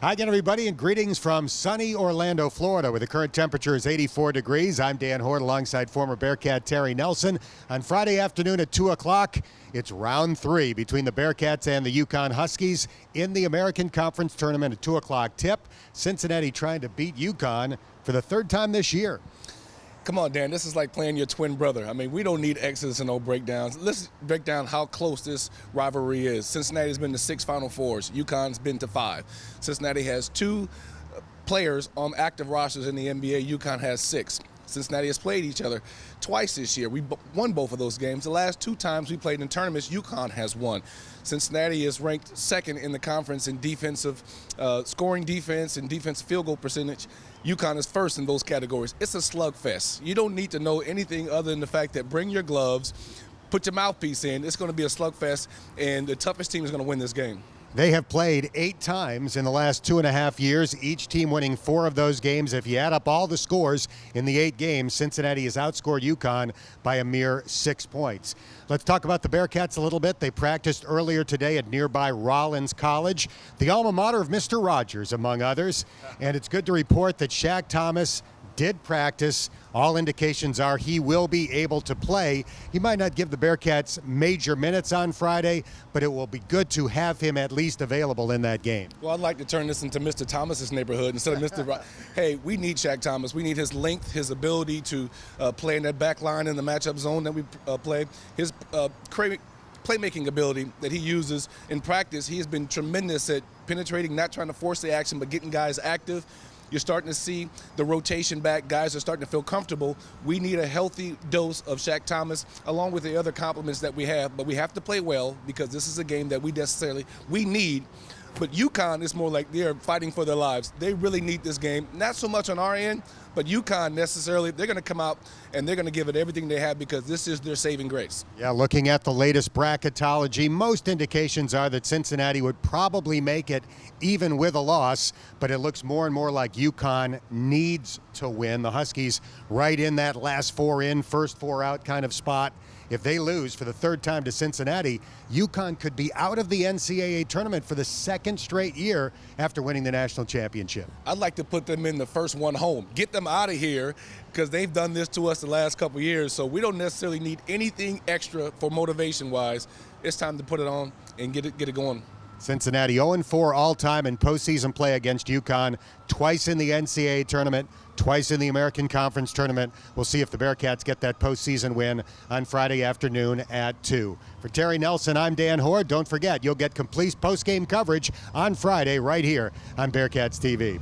Hi again, everybody, and greetings from sunny Orlando, Florida, where the current temperature is 84 degrees. I'm Dan Hoard alongside former Bearcat Terry Nelson. On Friday afternoon at 2 o'clock, it's round 3 between the Bearcats and the UCONN Huskies in the American Conference Tournament at 2 o'clock tip. Cincinnati trying to beat UCONN for the third time this year. Come on, Dan, this is like playing your twin brother. I mean, we don't need X's and no breakdowns. Let's break down how close this rivalry is. Cincinnati's been to 6 Final Fours. UConn's been to 5. Cincinnati has 2 players on active rosters in the NBA. UConn has 6. Cincinnati has played each other twice this year. We won both of those games. The last 2 times we played in tournaments, UConn has won. Cincinnati is ranked 2nd in the conference in defensive scoring defense and defensive field goal percentage. UConn is 1st in those categories. It's a slugfest. You don't need to know anything other than the fact that bring your gloves, put your mouthpiece in. It's going to be a slugfest, and the toughest team is going to win this game. They have played 8 times in the last 2.5 years, each team winning 4 of those games. If you add up all the scores in the 8 games, Cincinnati has outscored UConn by a mere 6 points. Let's talk about the Bearcats a little bit. They practiced earlier today at nearby Rollins College, the alma mater of Mr. Rogers, among others. And it's good to report that Shaq Thomas did practice. All indications are he will be able to play. He might not give the Bearcats major minutes on Friday, but it will be good to have him at least available in that game. Well, I'd like to turn this into Mr. Thomas's neighborhood instead of Mr. Hey, we need Shaq Thomas. We need his length, his ability to play in that back line in the matchup zone that we play. His playmaking ability that he uses in practice. He has been tremendous at penetrating, not trying to force the action, but getting guys active. You're starting to see the rotation back. Guys are starting to feel comfortable. We need a healthy dose of Shaq Thomas along with the other compliments that we have, but we have to play well because this is a game that we need. But UConn is more like they're fighting for their lives. They really need this game. Not so much on our end, but UConn necessarily, they're going to come out and they're going to give it everything they have because this is their saving grace. Yeah, looking at the latest bracketology, most indications are that Cincinnati would probably make it even with a loss, but it looks more and more like UConn needs to win. The Huskies right in that last 4 in, first 4 out kind of spot. If they lose for the 3rd time to Cincinnati, UConn could be out of the NCAA tournament for the 2nd straight year after winning the national championship. I'd like to put them in the first one home. Get them out of here because they've done this to us the last couple of years, so we don't necessarily need anything extra for motivation-wise. It's time to put it on and get it going. Cincinnati 0-4 all-time in postseason play against UConn, twice in the NCAA tournament, twice in the American Conference Tournament. We'll see if the Bearcats get that postseason win on Friday afternoon at 2. For Terry Nelson, I'm Dan Hoard. Don't forget, you'll get complete postgame coverage on Friday right here on Bearcats TV.